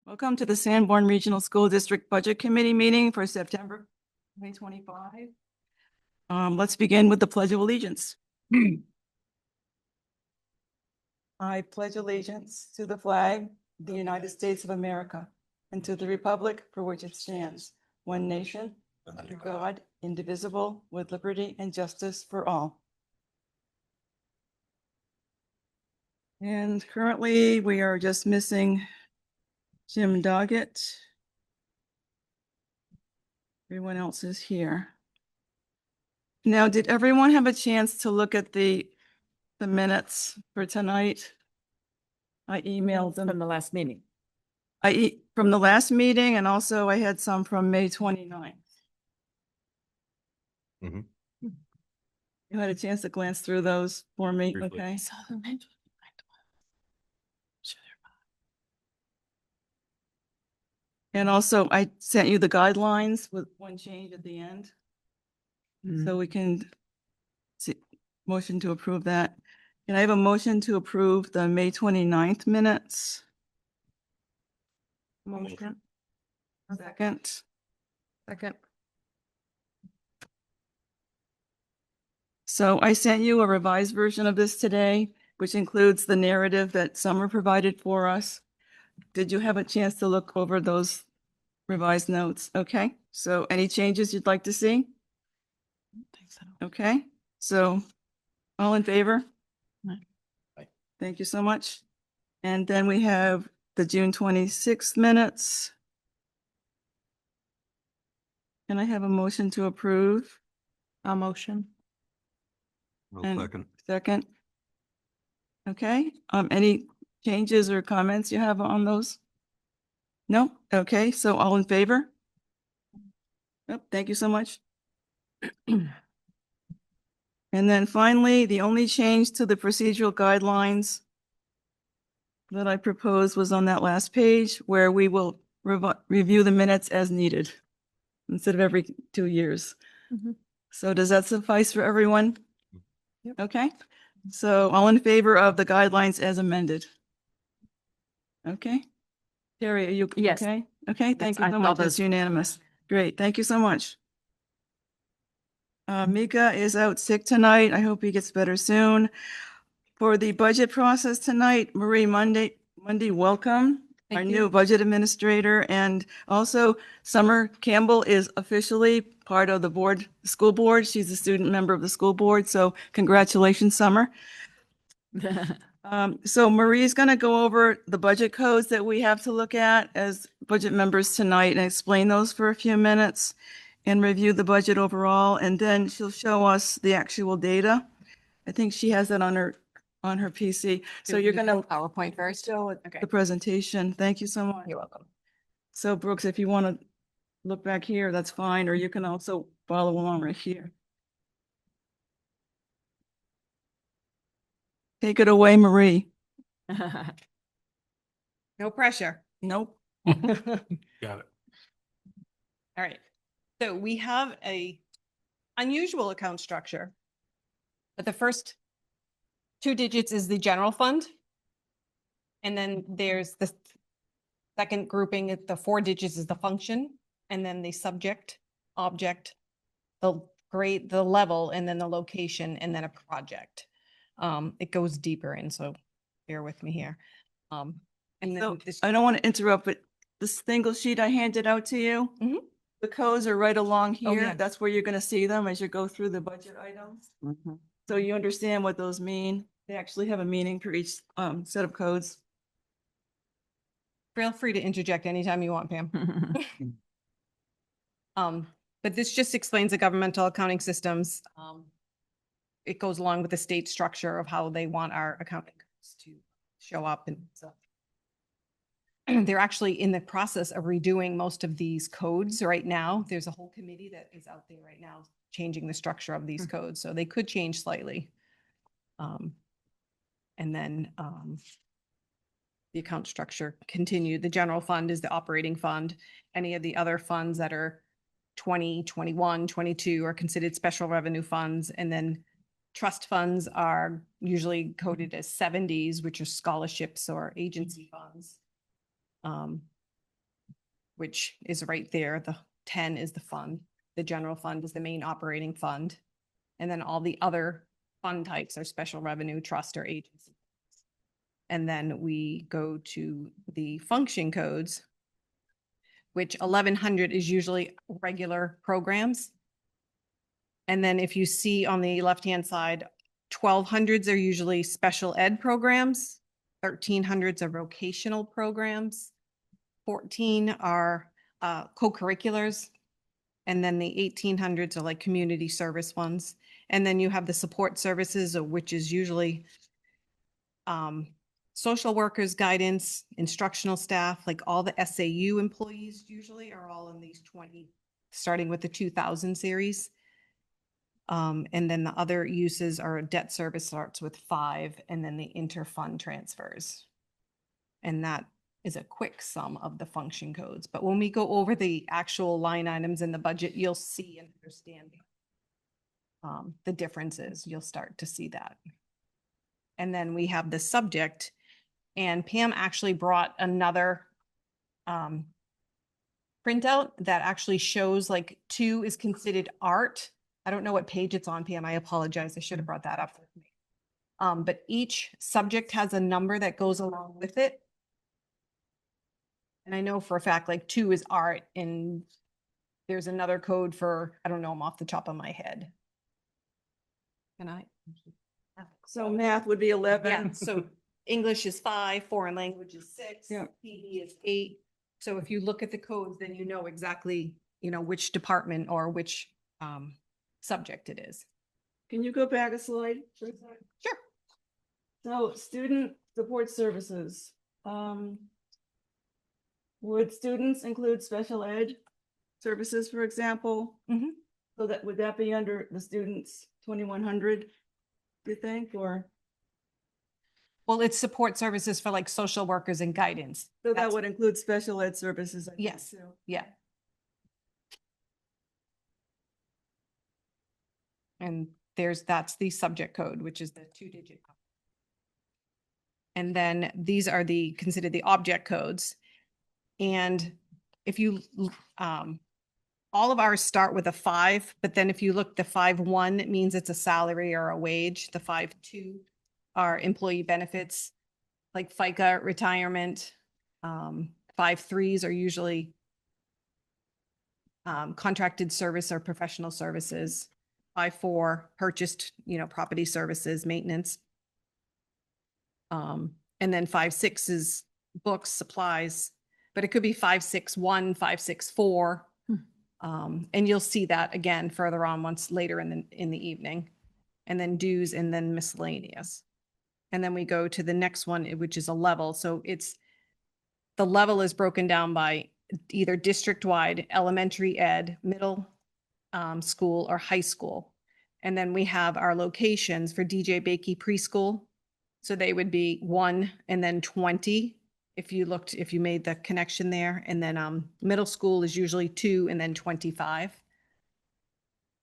Welcome to the Sanborn Regional School District Budget Committee meeting for September 2025. Let's begin with the Pledge of Allegiance. I pledge allegiance to the flag of the United States of America and to the republic for which it stands, one nation, under God, indivisible, with liberty and justice for all. And currently, we are just missing Jim Doggett. Everyone else is here. Now, did everyone have a chance to look at the minutes for tonight? I emailed them. From the last meeting. From the last meeting, and also I had some from May 29th. Mhm. You had a chance to glance through those for me, Briefly. okay? And also I sent you the guidelines with one change at the end. So we can see, motion to approve that. Can I have a motion to approve the May 29th minutes? Motion. Second. Second. So I sent you a revised version of this today, which includes the narrative that Summer provided for us. Did you have a chance to look over those revised notes? Okay, so any changes you'd like to see? Okay, so all in favor? Aye. Thank you so much. And then we have the June 26th minutes. Can I have a motion to approve? A motion. And Second. Second. Okay, any changes or comments you have on those? No? Okay, so all in favor? Yep, thank you so much. And then finally, the only change to the procedural guidelines that I proposed was on that last page where we will review the minutes as needed instead of every 2 years. Mhm. So does that suffice for everyone? Yep. Okay, so all in favor of the guidelines as amended? Okay. Terry, are you Yes. okay? Okay, thank you I so saw much. those. It's unanimous. Great, thank you so much. Mika is out sick tonight. I hope he gets better soon. For the budget process tonight, Marie Monday, welcome. Our Thank new you. budget administrator, and also Summer Campbell is officially part of the board, school board. She's a student member of the school board, so congratulations, Summer. So Marie's going to go over the budget codes that we have to look at as budget members tonight and explain those for a few minutes and review the budget overall, and then she'll show us the actual data. I think she has that on her PC. So you're going to PowerPoint first. show Okay. the presentation. Thank you so much. You're welcome. So Brooks, if you want to look back here, that's fine, or you can also follow along right here. Take it away, Marie. No pressure. Nope. Got it. All right. So we have a unusual account structure. But the first 2 digits is the general fund. And then there's the second grouping, the 4 digits is the function, and then the subject, object, the grade, the level, and then the location, and then a project. It goes deeper in, so bear with me here. And So then this, I don't want to interrupt, but the single sheet I handed out to you, Mhm. the codes are right along Oh, here. yeah. That's where you're going to see them as you go through the budget items. So you understand what those mean. They actually have a meaning for each set of codes. feel free to interject anytime you want, Pam. But this just explains the governmental accounting systems. It goes along with the state structure of how they want our accounting codes to show up, and so. They're actually in the process of redoing most of these codes right now. There's a whole committee that is out there right now changing the structure of these codes, so they could change slightly. And then the account structure continued. The general fund is the operating fund. Any of the other funds that are 20, 21, 22 are considered special revenue funds. And then trust funds are usually coded as 70s, which are scholarships or agency funds. which is right there. The 10 is the fund. The general fund is the main operating fund. And then all the other fund types are special revenue, trust, or agency. And then we go to the function codes, which 1100 is usually regular programs. And then if you see on the left-hand side, 1200s are usually special ed programs, 1300s are vocational programs, 14 are co-curriculars, and then the 1800s are like community service ones. And then you have the support services, which is usually social workers, guidance, instructional staff, like all the SAU employees usually are all in these 20, starting with the 2000 series. And then the other uses are debt service starts with 5, and then the inter-fund transfers. And that is a quick sum of the function codes. But when we go over the actual line items in the budget, you'll see and understand the differences. You'll start to see that. And then we have the subject, and Pam actually brought another printout that actually shows like 2 is considered art. I don't know what page it's on, Pam. I apologize. I should have brought that up with me. But each subject has a number that goes along with it. And I know for a fact, like 2 is art, and there's another code for, I don't know them off the top of my head. Can I? So math would be 11. Yeah, so English is 5, foreign language is 6, Yeah. PE is 8. So if you look at the codes, then you know exactly, which department or which subject it is. Can you go back a slide? For a sec? Sure. So student support services. Would students include special ed services, for example? Mhm. So that, would that be under the students 2100, do you think, or? Well, it's support services for like social workers and guidance. So that That's- would include special ed services, I think, Yes. too. Yeah. And that's the subject code, which is the 2-digit. And then these are considered the object codes. And if you, all of ours start with a 5, but then if you look, the 5-1, it means it's a salary or a wage. The 5-2 are employee benefits, like FICA, retirement. 5-3s are usually contracted service or professional services. 5-4 purchased, property services, maintenance. And then 5-6 is books, supplies, but it could be 5-6-1, 5-6-4. And you'll see that again further on once later in the evening. And then dues and then miscellaneous. And then we go to the next one, which is a level. So the level is broken down by either district-wide, elementary ed, middle school, or high school. And then we have our locations for DJ Bakey preschool. So they would be 1 and then 20 if you made the connection there. And then middle school is usually 2 and then 25.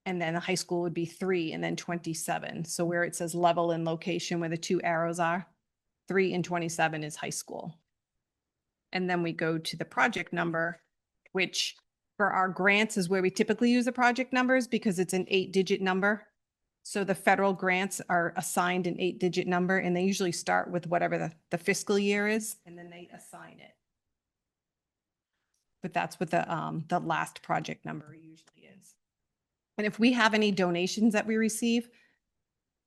And then the high school would be 3 and then 27. So where it says level and location, where the 2 arrows are, 3 and 27 is high school. And then we go to the project number, which for our grants is where we typically use the project numbers because it's an 8-digit number. So the federal grants are assigned an 8-digit number, and they usually start with whatever the fiscal year is, and then they assign it. But that's what the last project number usually is. And if we have any donations that we receive,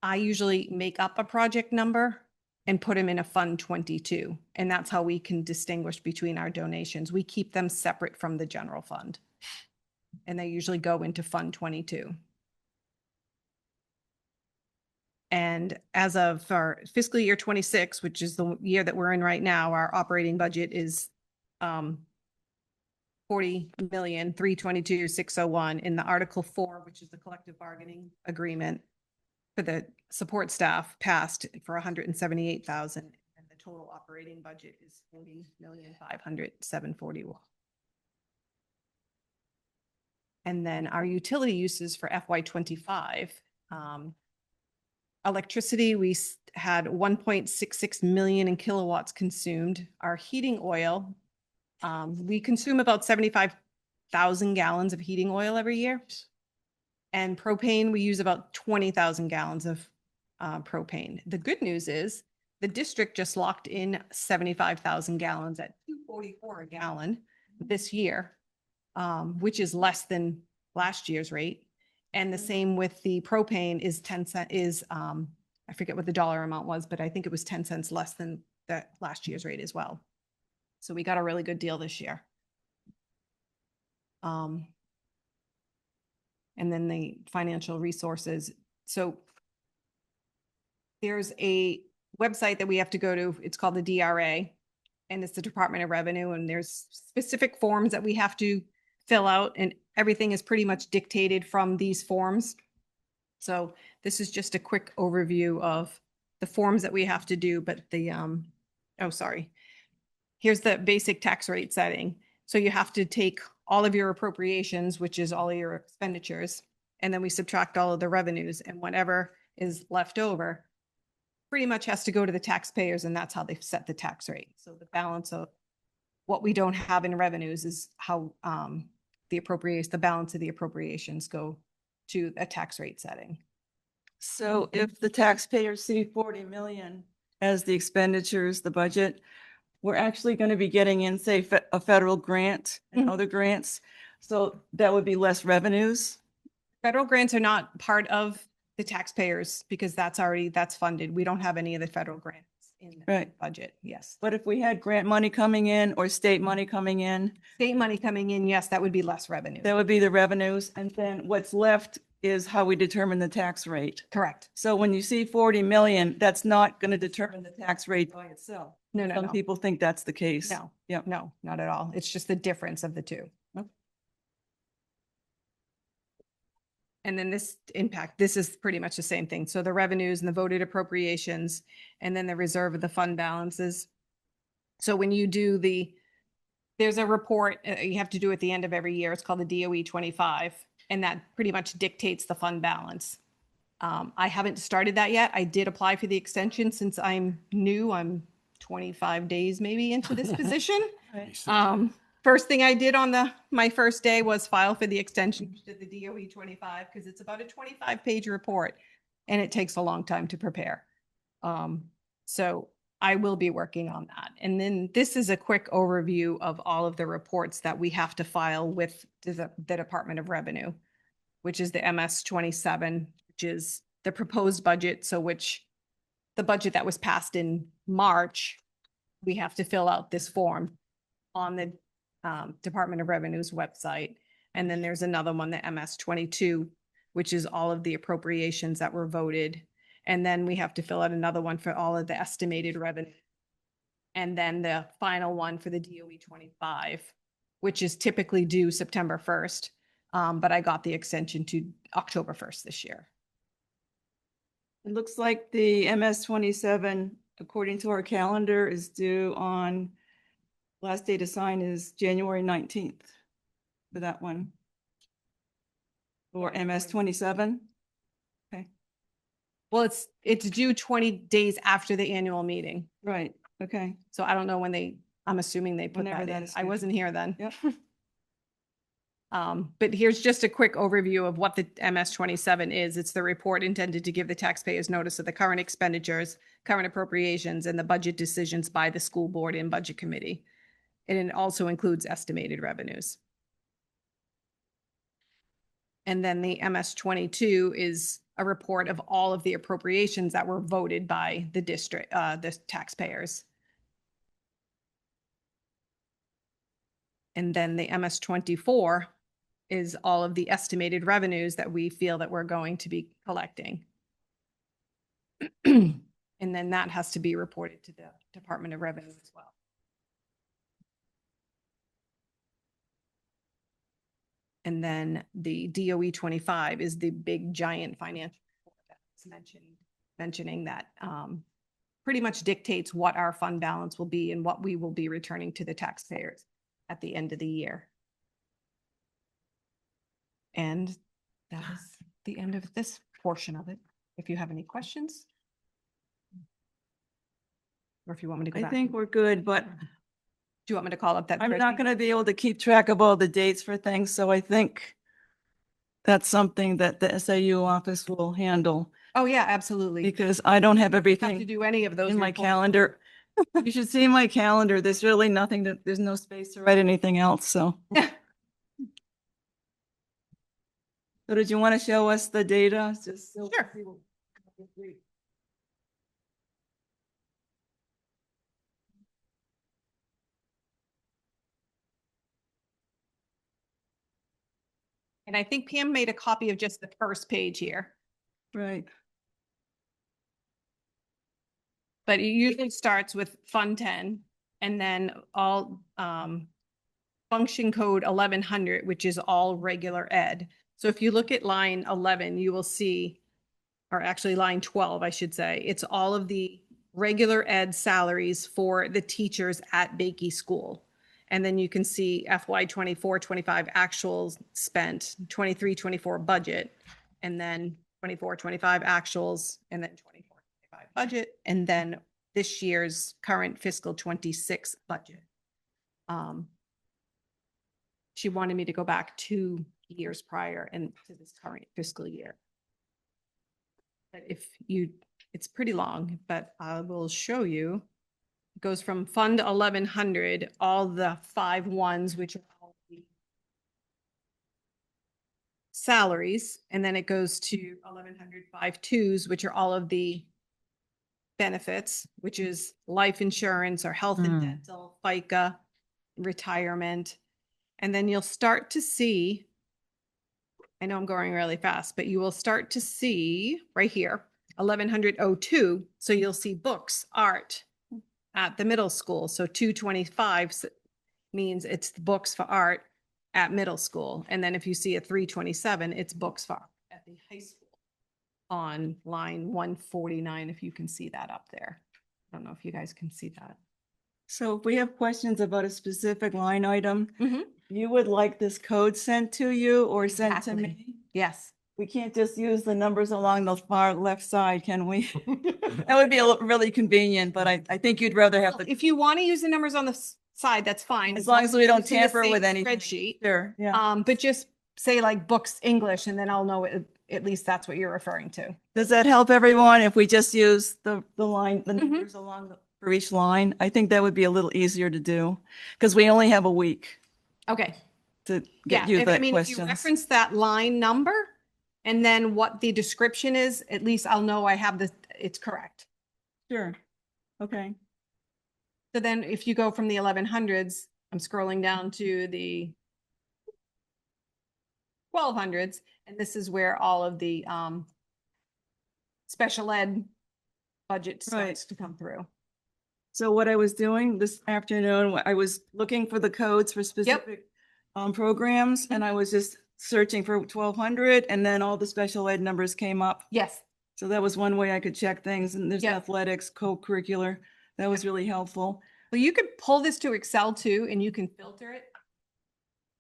I usually make up a project number and put them in a Fund 22. And that's how we can distinguish between our donations. We keep them separate from the general fund. And they usually go into Fund 22. And as of our fiscal year 26, which is the year that we're in right now, our operating budget is 40,322,601 in the Article 4, which is the collective bargaining agreement for the support staff passed for 178,000, and the total operating budget is 40,500,741. And then our utility uses for FY25. Electricity, we had 1.66 million in kilowatts consumed. Our heating oil We consume about 75,000 gallons of heating oil every year. And propane, we use about 20,000 gallons of propane. The good news is the district just locked in 75,000 gallons at $2.44 a gallon this year, which is less than last year's rate. And the same with the propane is 10 cent I forget what the dollar amount was, but I think it was 10 cents less than that last year's rate as well. So we got a really good deal this year. And then the financial resources. So there's a website that we have to go to. It's called the DRA, and it's the Department of Revenue. And there's specific forms that we have to fill out, and everything is pretty much dictated from these forms. So this is just a quick overview of the forms that we have to do, but the, oh, sorry. Here's the basic tax rate setting. So you have to take all of your appropriations, which is all of your expenditures, and then we subtract all of the revenues, and whatever is left over pretty much has to go to the taxpayers, and that's how they set the tax rate. So the balance of what we don't have in revenues is how the balance of the appropriations go to a tax rate setting. So if the taxpayers see 40 million as the expenditures, the budget, we're actually going to be getting in, say, a federal grant and Mhm. other grants. So that would be less revenues. Federal grants are not part of the taxpayers because that's funded. We don't have any of the federal grants in the Right. budget. Yes. But if we had grant money coming in or state money coming in, State money coming in, yes, that would be less revenue. that would be the revenues. And then what's left is how we determine the tax rate. Correct. So when you see 40 million, that's not going to determine the tax rate by itself. No, no, Some no. people think that's the case. No. Yep. No, not at all. It's just the difference of the two. And then this is pretty much the same thing. So the revenues and the voted appropriations, and then the reserve of the fund balances. So when you do there's a report you have to do at the end of every year. It's called the DOE 25, and that pretty much dictates the fund balance. I haven't started that yet. I did apply for the extension since I'm new. I'm 25 days maybe into this position. Right. First thing I did on my first day was file for the extension to the DOE 25 because it's about a 25-page report and it takes a long time to prepare. So I will be working on that. And then this is a quick overview of all of the reports that we have to file with the Department of Revenue, which is the MS 27, which is the proposed budget. So the budget that was passed in March, we have to fill out this form on the Department of Revenue's website. And then there's another one, the MS 22, which is all of the appropriations that were voted. And then we have to fill out another one for all of the estimated revenue. And then the final one for the DOE 25, which is typically due September 1st. But I got the extension to October 1st this year. It looks like the MS 27, according to our calendar, is due on, last day to sign is January 19th for that one. Or MS 27. Okay, Well, it's due 20 days after the annual meeting. right, okay. So I don't know when I'm assuming they put Whenever that that in. is I wasn't here then. Yep. But here's just a quick overview of what the MS 27 is. It's the report intended to give the taxpayers notice of the current expenditures, current appropriations, and the budget decisions by the school board and budget committee. And it also includes estimated revenues. And then the MS 22 is a report of all of the appropriations that were voted by the district, the taxpayers. And then the MS 24 is all of the estimated revenues that we feel that we're going to be collecting. And then that has to be reported to the Department of Revenue as well. And then the DOE 25 is the big giant financial report that's mentioning that pretty much dictates what our fund balance will be and what we will be returning to the taxpayers at the end of the year. And that is the end of this portion of it. If you have any questions. Or if you want me to go I back. think we're good, but Do you want me to call up that? I'm person? not going to be able to keep track of all the dates for things, so I think that's something that the SAU office will handle Oh, yeah, absolutely. because I don't have Have to everything do any of those in my reports. calendar. You should see my calendar. There's really nothing to, there's no space to write anything else, so. So did you want to show us the data? Just so- Sure. And I think Pam made a copy of just the first page here, Right. but it usually starts with Fund 10 and then all function code 1100, which is all regular ed. So if you look at line 11, you will see, or actually line 12, I should say, it's all of the regular ed salaries for the teachers at Bakey School. And then you can see FY 24-25 actuals spent, 23-24 budget, and then 24-25 actuals, and then 24-25 budget, and then this year's current fiscal 26 budget. She wanted me to go back 2 years prior and to this current fiscal year. But if you, it's pretty long, but I will show you. It goes from Fund 1100, all the 5 ones, which are all the salaries, and then it goes to 1100 5 twos, which are all of the benefits, which is life insurance or health and dental, FICA, retirement. And then you'll start to see, I know I'm going really fast, but you will start to see right here, 1102. So you'll see books, art at the middle school. So 225 means it's the books for art at middle school. And then if you see a 327, it's books for art at the high school on line 149, if you can see that up there. I don't know if you guys can see that. So if we have questions about a specific line item, Mhm. you would like this code sent to you or sent to Exactly. me? Yes. We can't just use the numbers along the far left side, can we? That would be really convenient, but I think you'd rather have the, If you want to use the numbers on the side, that's fine. as long as we don't using the tamper same with anything. Spreadsheet. Sure, yeah. But just say like books English, and then I'll know at least that's what you're referring to. Does that help everyone if we just use the line, the Mhm. numbers along for each line? I think that would be a little easier to do because we only have a week Okay. to Yeah. get you I that mean, if you questions. reference that line number and then what the description is, at least I'll know I have it's correct. Sure. Okay. So then if you go from the 1100s, I'm scrolling down to the 1200s, and this is where all of the special ed budget starts to come through. So what I was doing this afternoon, I was looking for the codes for specific programs, and I was just searching for 1200, and then all the special ed numbers came up. Yes. So that was one way I could check things, and there's Yep. athletics, co-curricular. That was really helpful. Well, you could pull this to Excel too, and you can filter it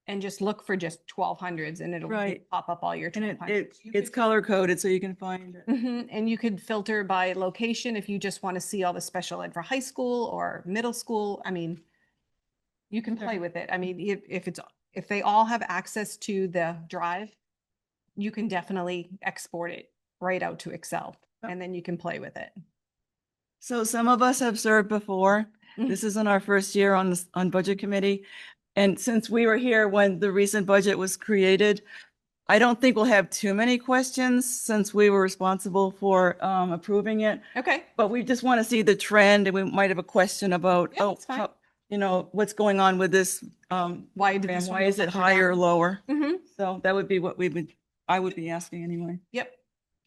and just look for just 1200s, and it'll Right. pop up all your And 1200s. You it's could- color coded, so you can find it. And you could filter by location if you just want to see all the special ed for high school or middle school. I mean, you can play with it. I mean, if they all have access to the drive, you can definitely export it right out to Excel, Yep. and then you can play with it. So some of us have served before. Mhm. This isn't our first year on budget committee. And since we were here when the recent budget was created, I don't think we'll have too many questions since we were responsible for approving it. Okay. But we just want to see the trend, and we might have a question about, Yeah, that's fine. what's going on with this Why did program? this one Why go is it up or higher or down? lower? Mhm. So that would be what I would be asking anyway. Yep.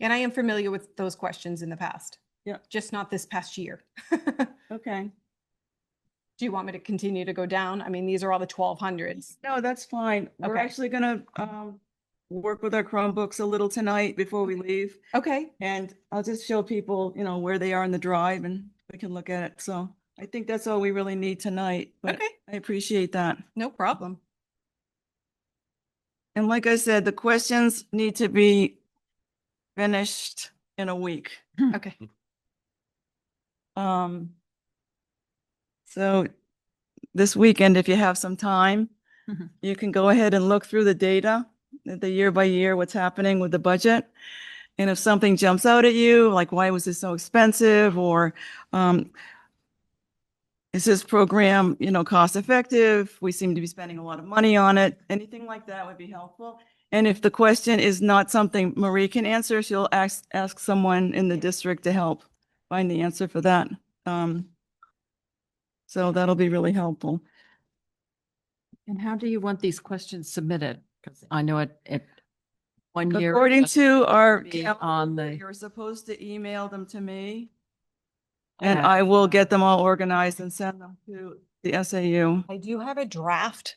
And I am familiar with those questions in the past. Yeah. Just not this past year. Okay. Do you want me to continue to go down? I mean, these are all the 1200s. No, that's fine. We're Okay. actually gonna work with our Chromebooks a little tonight before we leave. Okay. And I'll just show people, where they are in the drive and we can look at it. So I think that's all we really need tonight, but Okay. I appreciate that. No problem. And like I said, the questions need to be finished in a week. Okay. So this weekend, if you have some time, Mhm. you can go ahead and look through the data, the year by year, what's happening with the budget. And if something jumps out at you, like why was this so expensive, or is this program, cost effective? We seem to be spending a lot of money on it. Anything like that would be helpful. And if the question is not something Marie can answer, she'll ask someone in the district to help find the answer for that. So that'll be really helpful. And how do you want these questions submitted? Because I know it 1 year. According to our be calendar, on the- you're supposed to email them to me. And Okay. I will get them all organized and send them to the SAU. I do have a draft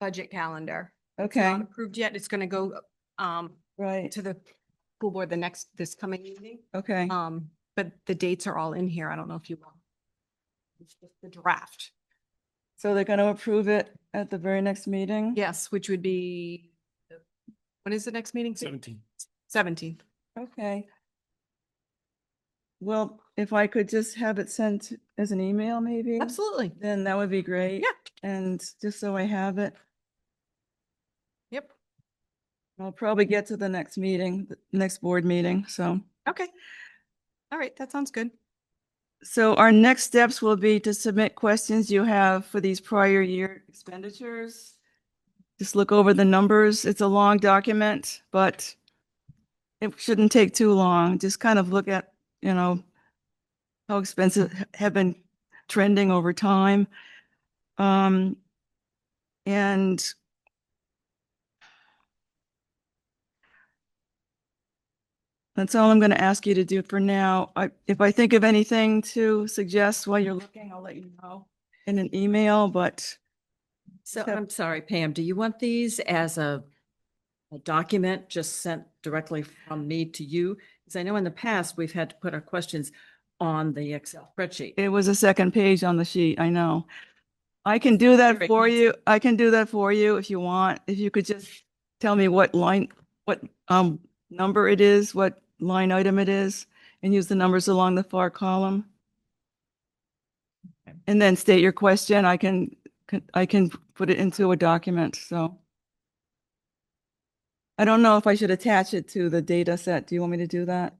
budget calendar. It's Okay, not approved yet. It's gonna go right, to the school board this coming meeting. okay. But the dates are all in here. I don't know if you want. It's just the draft. So they're going to approve it at the very next meeting? Yes, which would be, when is the next meeting? 17. 17th. Okay. Well, if I could just have it sent as an email, maybe? Absolutely. Then that would be great. Yeah. And just so I have it, Yep. I'll probably get to the next meeting, the next board meeting, so. Okay. All right, that sounds good. So our next steps will be to submit questions you have for these prior year expenditures. Just look over the numbers. It's a long document, but it shouldn't take too long. Just kind of look at, how expensive have been trending over time. And that's all I'm going to ask you to do for now. If I think of anything to suggest while you're looking, I'll let you know in an email, but So have- I'm sorry, Pam, do you want these as a document just sent directly from me to you? Because I know in the past, we've had to put our questions on the Excel spreadsheet. it was a second page on the sheet, I know. I can do that Very for nice. you. I can do that for you if you want. If you could just tell me what number it is, what line item it is, and use the numbers along the far column. Okay. And then state your question. I can put it into a document, so. I don't know if I should attach it to the data set. Do you want me to do that?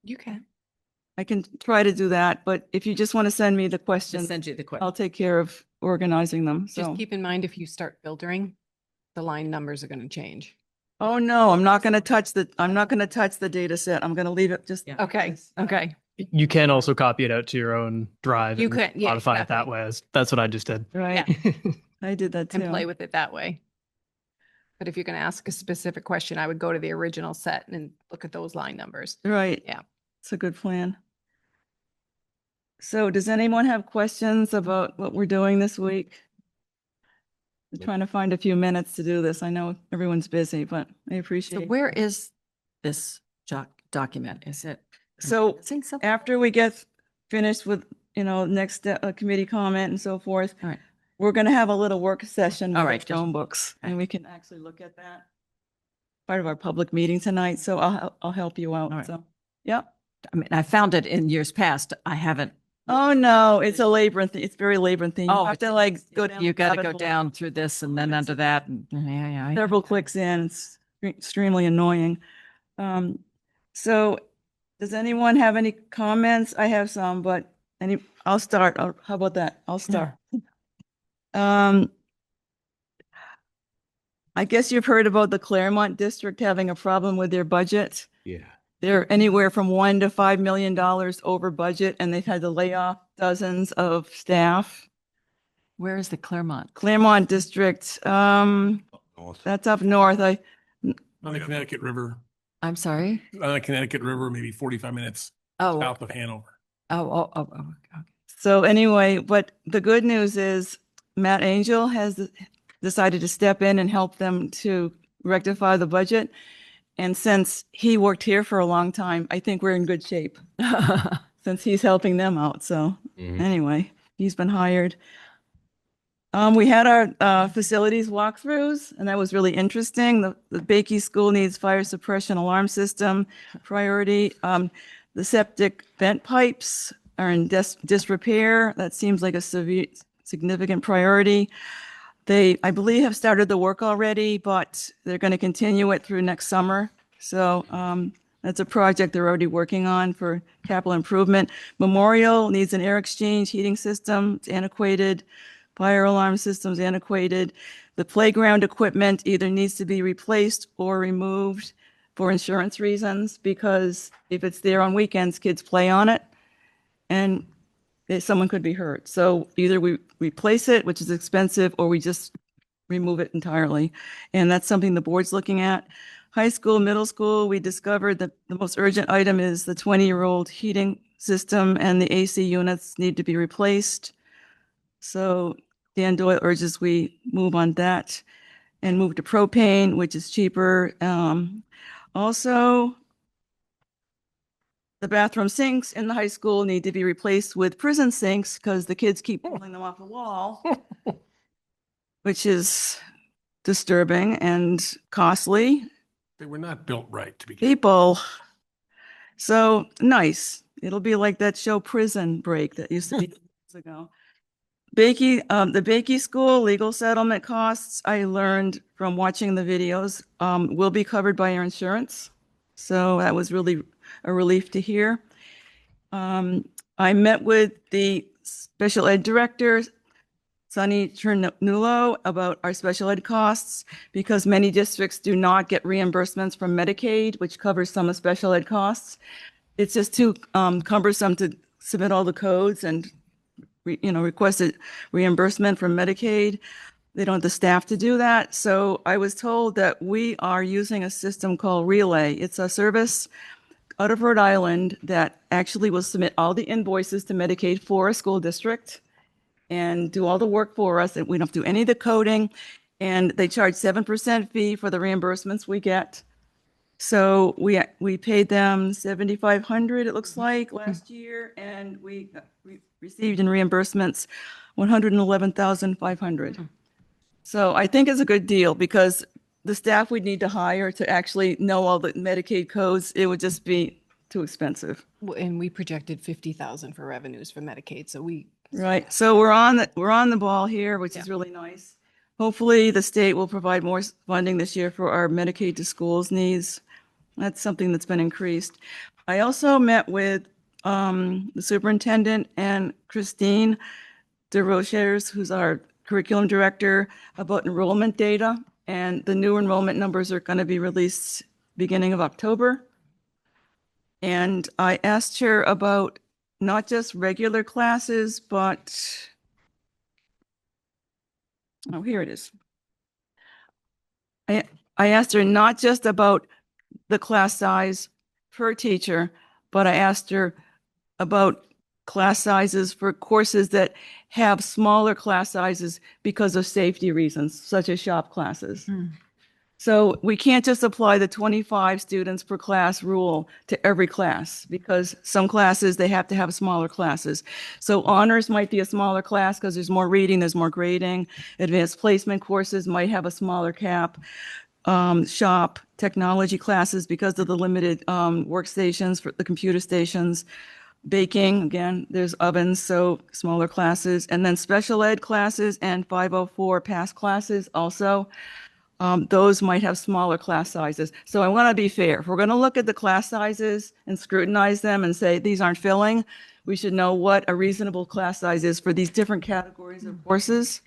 You can. I can try to do that, but if you just want to send me the Just questions, send you the I'll question. take care of organizing them, Just so. keep in mind, if you start filtering, the line numbers are gonna change. Oh, no, I'm not going to touch the data set. I'm going to leave it just. Yeah. Okay, this. okay. You can also copy it out to your own drive. You and could, yeah, modify it that exactly. way. That's what I just did. Right, I did that And play too. with it that way. But if you're gonna ask a specific question, I would go to the original set and look at those line numbers. Right. Yeah. It's a good plan. So does anyone have questions about what we're doing this week? I'm trying to find a few minutes to do this. I know everyone's busy, but I So appreciate it. where is this document? Is it? So missing something? after we get finished with, next committee comment and so forth, All right. we're going to have a little work session All with right, the just- Chromebooks, and okay. we can actually look at that. Part of our public meeting tonight, so I'll help you All right. out. So, yep. I mean, I found it in years past. I haven't. Oh, no, it's a labyrinth. It's very labyrinthine. You Oh, have to it's- like go down. You got to rabbit go hole. down through this and then under that. And yeah. Several clicks in. It's extremely annoying. So does anyone have any comments? I have some, but I'll start. How about that? I'll start. I guess you've heard about the Claremont district having a problem with their budget. Yeah. They're anywhere from $1 to $5 million over budget, and they've had to lay off dozens of staff. Where is the Claremont? Claremont district, that's up north. On the Connecticut River, I'm sorry. maybe 45 minutes Oh, south of Hanover. okay. So anyway, but the good news is Matt Angel has decided to step in and help them to rectify the budget. And since he worked here for a long time, I think we're in good shape since he's helping them out. So anyway, he's been hired. We had our facilities walkthroughs, and that was really interesting. The Bakey School needs fire suppression alarm system priority. The septic vent pipes are in disrepair. That seems like a significant priority. They, I believe, have started the work already, but they're going to continue it through next summer. So that's a project they're already working on for capital improvement. Memorial needs an air exchange heating system. It's antiquated. Fire alarm system's antiquated. The playground equipment either needs to be replaced or removed for insurance reasons, because if it's there on weekends, kids play on it and someone could be hurt. So either we replace it, which is expensive, or we just remove it entirely. And that's something the board's looking at. High school, middle school, we discovered that the most urgent item is the 20-year-old heating system, and the AC units need to be replaced. So Dan Doyle urges we move on that and move to propane, which is cheaper. Also, the bathroom sinks in the high school need to be replaced with prison sinks because the kids keep pulling them off the wall, which is disturbing and costly. They were not built right to begin. People. So nice. It'll be like that show Prison Break that used to be years ago. The Bakey School legal settlement costs, I learned from watching the videos, will be covered by your insurance. So that was really a relief to hear. I met with the special ed director, Sunny Cernulo, about our special ed costs, because many districts do not get reimbursements from Medicaid, which covers some of special ed costs. It's just too cumbersome to submit all the codes and request a reimbursement from Medicaid. They don't have the staff to do that. So I was told that we are using a system called Relay. It's a service out of Rhode Island that actually will submit all the invoices to Medicaid for a school district and do all the work for us. And we don't have to do any of the coding. And they charge 7% fee for the reimbursements we get. So we paid them $7,500, it looks like, last year, and we received in reimbursements $111,500. So I think it's a good deal, because the staff we'd need to hire to actually know all the Medicaid codes, it would just be too expensive. And we projected 50,000 for revenues for Medicaid, so we. Right. So we're on the ball here, which is really nice. Hopefully the state will provide more funding this year for our Medicaid to schools needs. That's something that's been increased. I also met with the superintendent and Christine DeRochers, who's our curriculum director, about enrollment data. And the new enrollment numbers are going to be released beginning of October. And I asked her about not just regular classes, but, oh, here it is. I asked her not just about the class size per teacher, but I asked her about class sizes for courses that have smaller class sizes because of safety reasons, such as shop classes. So we can't just apply the 25 students per class rule to every class, because some classes, they have to have smaller classes. So honors might be a smaller class because there's more reading, there's more grading. Advanced placement courses might have a smaller cap. Shop technology classes, because of the limited workstations for the computer stations. Baking, again, there's ovens, so smaller classes. And then special ed classes and 504 pass classes also. Those might have smaller class sizes. So I want to be fair. If we're going to look at the class sizes and scrutinize them and say these aren't filling, we should know what a reasonable class size is for these different categories of courses.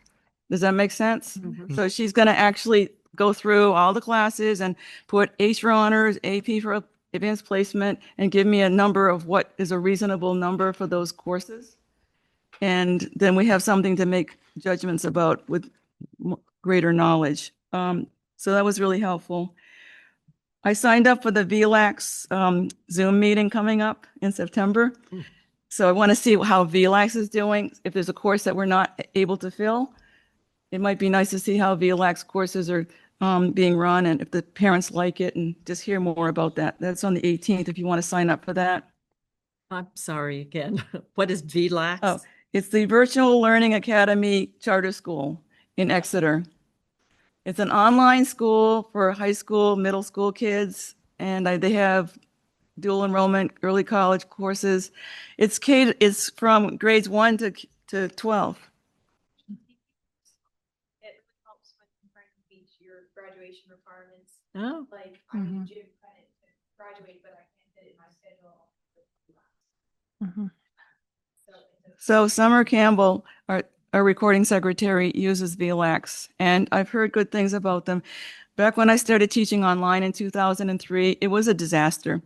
Does that make sense? So she's going to actually go through all the classes and put H for honors, AP for advanced placement, and give me a number of what is a reasonable number for those courses. And then we have something to make judgments about with greater knowledge. So that was really helpful. I signed up for the VLAX Zoom meeting coming up in September. So I want to see how VLAX is doing. If there's a course that we're not able to fill, it might be nice to see how VLAX courses are being run and if the parents like it, and just hear more about that. That's on the 18th if you want to sign up for that. I'm sorry again. What is VLAX? Oh, it's the Virtual Learning Academy Charter School in Exeter. It's an online school for high school, middle school kids, and they have dual enrollment, early college courses. It's from grades 1 to 12. It helps with trying to meet your graduation requirements. Oh, Like I Mhm. need gym credit to graduate, but I can't fit it in my schedule. So it's a So Summer Campbell, our recording secretary, uses VLAX, and I've heard good things about them. Back when I started teaching online in 2003, it was a disaster.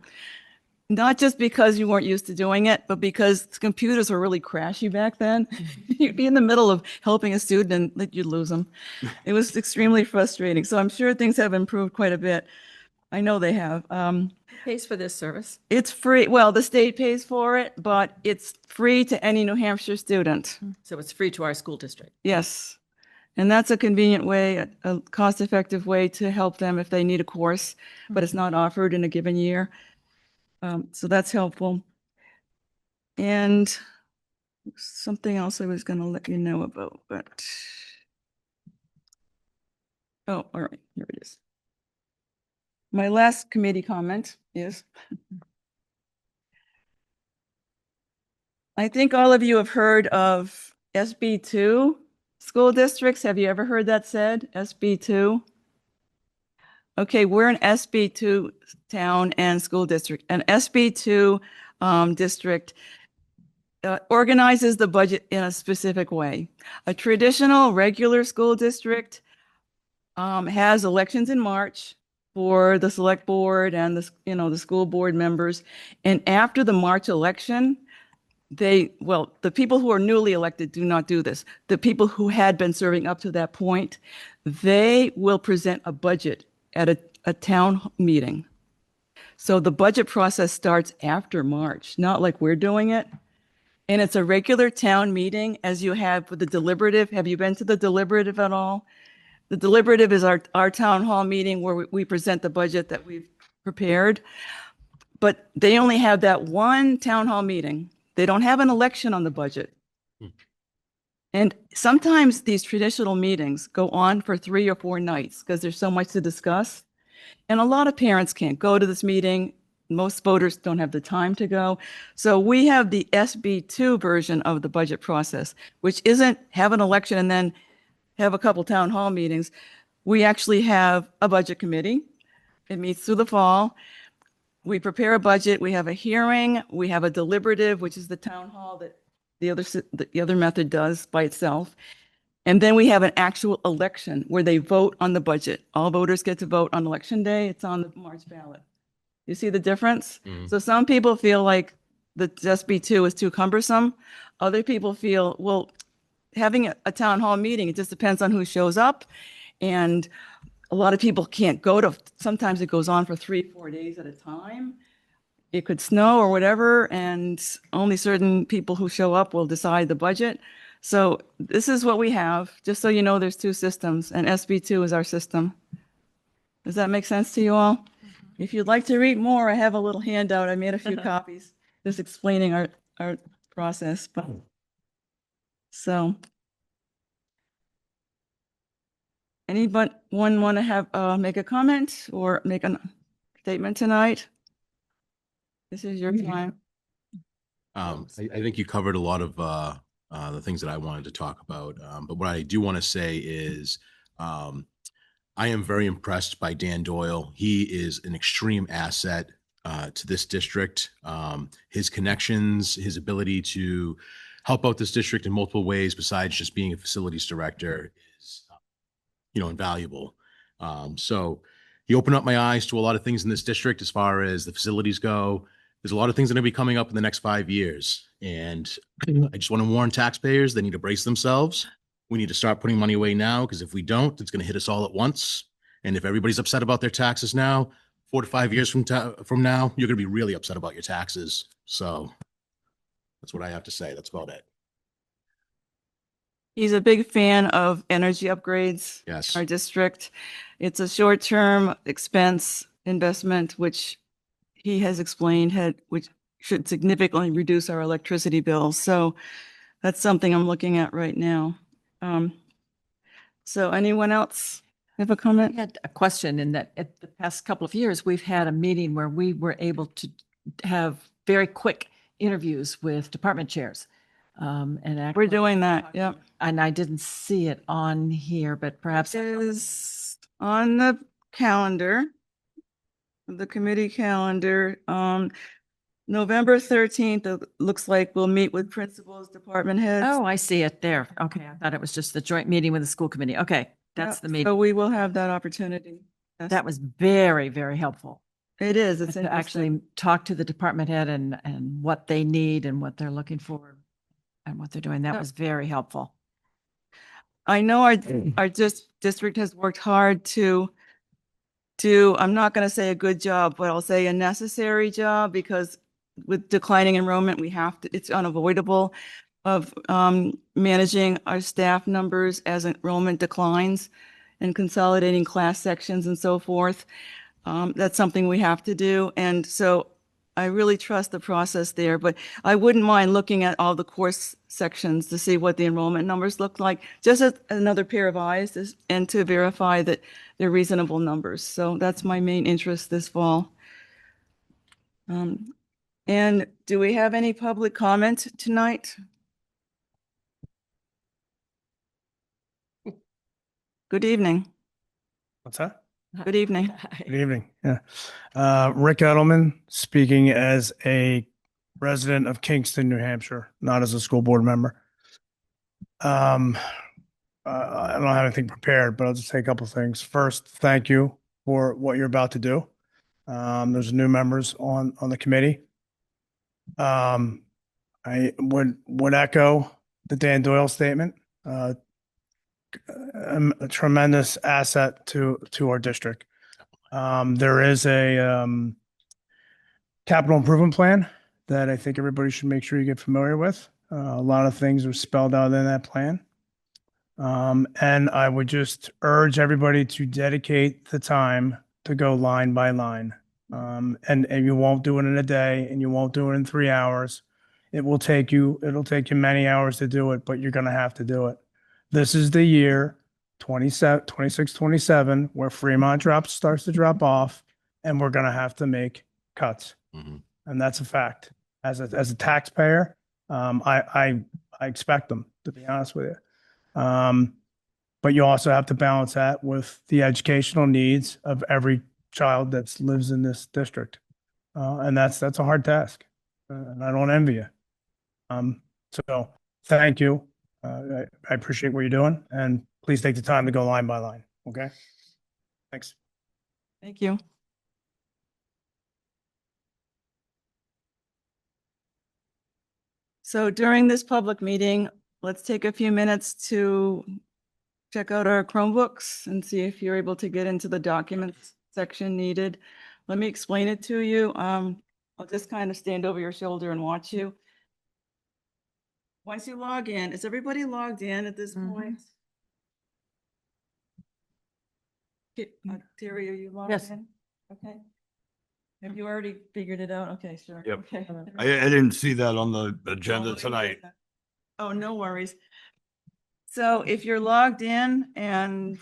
Not just because you weren't used to doing it, but because computers were really crashy back then. You'd be in the middle of helping a student and you'd lose them. It was extremely frustrating. So I'm sure things have improved quite a bit. I know they have. who pays for this service? It's free. Well, the state pays for it, but it's free to any New Hampshire student. So it's free to our school district. Yes. And that's a convenient way, a cost-effective way to help them if they need a course, but it's not offered in a given year. So that's helpful. And something else I was going to let you know about, but oh, all right, here it is. My last committee comment is I think all of you have heard of SB2 school districts. Have you ever heard that said, SB2? Okay, we're an SB2 town and school district. An SB2 district organizes the budget in a specific way. A traditional regular school district has elections in March for the select board and the school board members. And after the March election, the people who are newly elected do not do this. The people who had been serving up to that point, they will present a budget at a town meeting. So the budget process starts after March, not like we're doing it. And it's a regular town meeting as you have with the deliberative. Have you been to the deliberative at all? The deliberative is our town hall meeting where we present the budget that we've prepared. But they only have that one town hall meeting. They don't have an election on the budget. And sometimes these traditional meetings go on for 3 or 4 nights because there's so much to discuss. And a lot of parents can't go to this meeting. Most voters don't have the time to go. So we have the SB2 version of the budget process, which isn't have an election and then have a couple town hall meetings. We actually have a budget committee. It meets through the fall. We prepare a budget. We have a hearing. We have a deliberative, which is the town hall that the other method does by itself. And then we have an actual election where they vote on the budget. All voters get to vote on election day. It's on the March ballot. You see the difference? So some people feel like the SB2 is too cumbersome. Other people feel, well, having a town hall meeting, it just depends on who shows up. And a lot of people can't go to, sometimes it goes on for 3, 4 days at a time. It could snow or whatever, and only certain people who show up will decide the budget. So this is what we have, just so you know, there's 2 systems, and SB2 is our system. Does that make sense to you all? If you'd like to read more, I have a little handout. I made a few copies just explaining our process. But so anyone want to have make a comment or make a statement tonight? This is your time. I think you covered a lot of the things that I wanted to talk about. But what I do want to say is I am very impressed by Dan Doyle. He is an extreme asset to this district. His connections, his ability to help out this district in multiple ways besides just being a facilities director is, invaluable. So he opened up my eyes to a lot of things in this district as far as the facilities go. There's a lot of things that are going to be coming up in the next 5 years. And I just want to warn taxpayers, they need to brace themselves. We need to start putting money away now, because if we don't, it's going to hit us all at once. And if everybody's upset about their taxes now, 4 to 5 years from now, you're going to be really upset about your taxes. So that's what I have to say. That's about it. He's a big fan of energy upgrades. Yes. In our district. It's a short-term expense investment, which he has explained which should significantly reduce our electricity bills. So that's something I'm looking at right now. So anyone else have a I comment? had a question in that at the past couple of years, we've had a meeting where we were able to have very quick interviews with department chairs. And We're actually doing that, talk to yep. them. And I didn't see it on here, but perhaps. Is on the calendar, the committee calendar, November 13th, it looks like we'll meet with principals, department heads. Oh, I see it there. Okay, I thought it was just the joint meeting with the school committee. Okay, that's Yep, the So meeting. we will have that opportunity. Yes. That was very, very helpful. It is, it's To interesting. actually talk to the department head and what they need and what they're looking for and what they're doing. That Yep. was very helpful. I know our district has worked hard to do, I'm not going to say a good job, but I'll say a necessary job, because with declining enrollment, we have to, it's unavoidable of managing our staff numbers as enrollment declines and consolidating class sections and so forth. That's something we have to do. And so I really trust the process there, but I wouldn't mind looking at all the course sections to see what the enrollment numbers look like, just as another pair of eyes and to verify that they're reasonable numbers. So that's my main interest this fall. And do we have any public comment tonight? Good evening. What's that? Good evening. Good evening. Yeah. Rick Edelman, speaking as a resident of Kingston, New Hampshire, not as a school board member. I don't have anything prepared, but I'll just say a couple of things. First, thank you for what you're about to do. There's new members on the committee. I would echo the Dan Doyle statement. A tremendous asset to our district. There is a capital improvement plan that I think everybody should make sure you get familiar with. A lot of things are spelled out in that plan. And I would just urge everybody to dedicate the time to go line by line. And you won't do it in a day, and you won't do it in 3 hours. It'll take you many hours to do it, but you're going to have to do it. This is the year 26, 27, where Fremont starts to drop off, and we're going to have to make cuts. Mhm. And that's a fact. As a taxpayer, I expect them, to be honest with you. But you also have to balance that with the educational needs of every child that lives in this district. And that's a hard task. And I don't envy you. So thank you. I appreciate what you're doing, and please take the time to go line by line. Okay. Thanks. Thank you. So during this public meeting, let's take a few minutes to check out our Chromebooks and see if you're able to get into the documents section needed. Let me explain it to you. I'll just kind of stand over your shoulder and watch you. Once you log in, is everybody logged in at this point? Terry, are you logged Yes. in? Okay. Have you already figured it out? Okay, sure. Yep. Okay. I didn't see that on the Oh, agenda it tonight. isn't. Oh, no worries. So if you're logged in and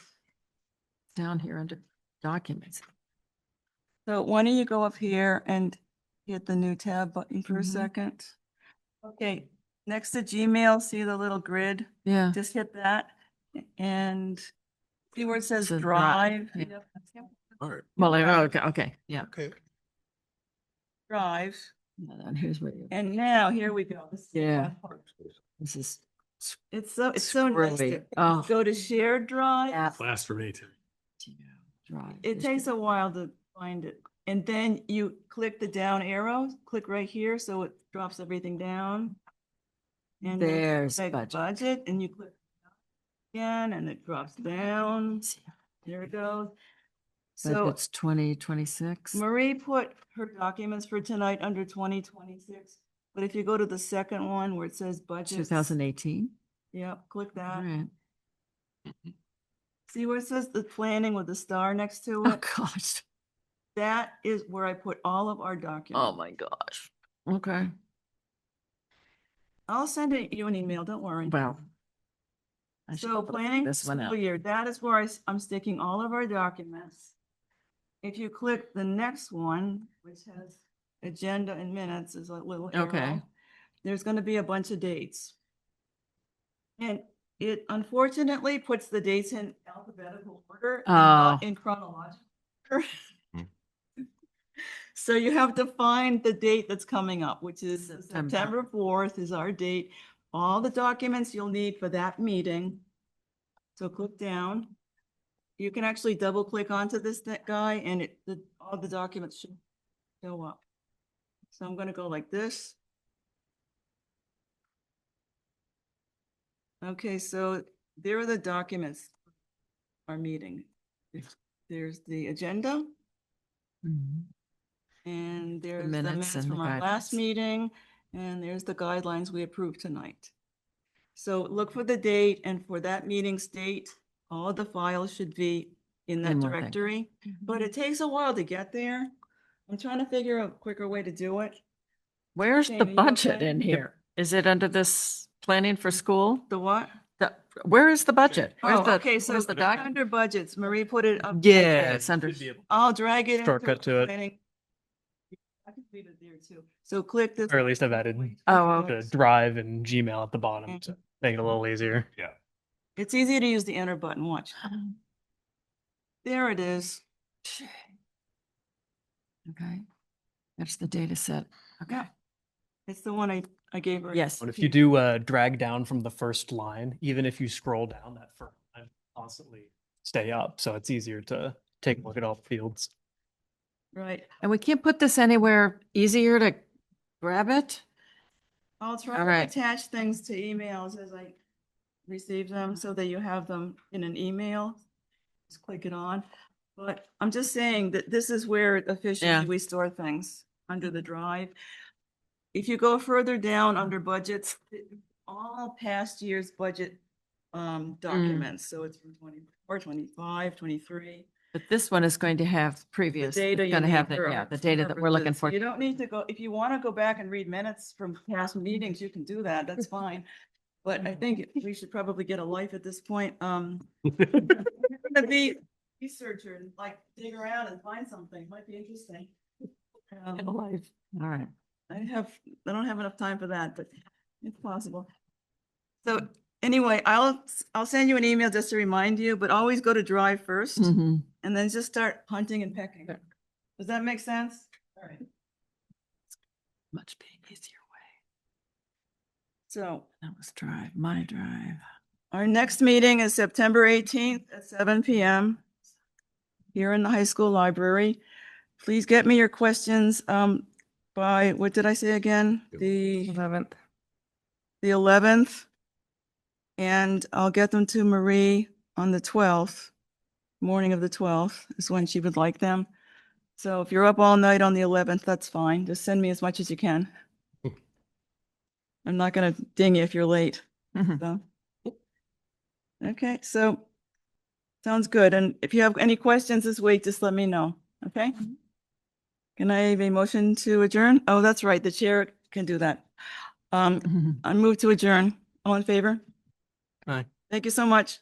Down here under documents. so why don't you go up here and hit the new tab button for a Mhm. second? Okay, next to Gmail, see the little grid? Yeah. Just hit that and see where it says Says Drive? Drive, yeah. All right. Well, okay, yeah. Okay. Drive. And here's where you, And now here we go. This is the Yeah. fun part. this is. It's so nice Screwy. to Oh. go to shared drive. Yeah. Class for me too. Drive. It takes a while to find it. And then you click the down arrow, click right here, so it drops everything down. And then There's click budget. and you click again, and it drops down. There it goes. So Budget's 2026. Marie put her documents for tonight under 2026. But if you go to the second one where it says budget. 2018. Yep, click All that. right. See where it says the planning with the star next to Oh, it? gosh. That is where I put all of our documents. Oh, my gosh. Okay. I'll send you an email, don't worry. Well. I should So put planning this one school out. year, that is where I'm sticking all of our documents. If you click the next one, which has agenda and minutes is a little Okay. arrow. There's going to be a bunch of dates. And it unfortunately puts the dates in alphabetical order and not Oh. in chronological order. Hmm. So you have to find the date that's coming up, which is September. September 4th is our date. All the documents you'll need for that meeting. So click down. You can actually double click onto this guy and all the documents should show up. So I'm going to go like this. Okay, so there are the documents, our meeting. There's the agenda Mhm. and there's the minutes minutes and the from our last guidelines. meeting and there's the guidelines we approved tonight. So look for the date and for that meeting's date, all the files should be in that In one thing. directory, but it takes a while to get there. I'm trying to figure out a quicker way to do it. Where's Jane, the are you budget okay? in here? Is it under this planning for school? The what? Where is the budget? Where's Oh, the, okay, so where's the doc? under budgets, Marie put it up. Yeah, it's under. I'll drag it. into Shortcut to it. planning. I can leave it there too. So click this. Or at least I've added Oh, the Drive and Gmail at the bottom to make it a little easier. Yeah. It's easy to use the enter button, watch. There it is. Okay. That's the data set. Okay. Yeah. It's the one I gave her. Yes. But if you do drag down from the first line, even if you scroll down, that first line constantly stay up. So it's easier to take a look at all the fields. Right. And we can't put this anywhere easier to grab it? I'll try All to right. attach things to emails as I receive them so that you have them in an email. Just click it on. But I'm just saying that this is where officially Yeah. we store things under the drive. If you go further down under budgets, all past year's budget documents. So it's from 24, 25, 23. But this one is going to have previous, it's data you going to need have, for the data that we're looking purposes. for. You don't need to go, if you want to go back and read minutes from past meetings, you can do that. That's fine. But I think we should probably get a life at this point. You're gonna be researcher and like dig around and find something. Might be interesting. All right. I don't have enough time for that, but it's possible. So anyway, I'll send you an email just to remind you, but always go to Drive first Mhm. and then just start hunting and pecking. Does that make sense? All right. Much being easier way. So That was Drive, my Drive. our next meeting is September 18th at 7 p.m. here in the high school library. Please get me your questions by, what did I say again? The 11th. 11th. And I'll get them to Marie on the 12th. Morning of the 12th is when she would like them. So if you're up all night on the 11th, that's fine. Just send me as much as you can. I'm not going to ding you if you're late. Mhm. So. Okay, so sounds good. And if you have any questions this week, just let me know. Okay? Can I have a motion to adjourn? Oh, that's right. The chair can do that. Mhm. I move to adjourn. All in favor? Aye. Thank you so much.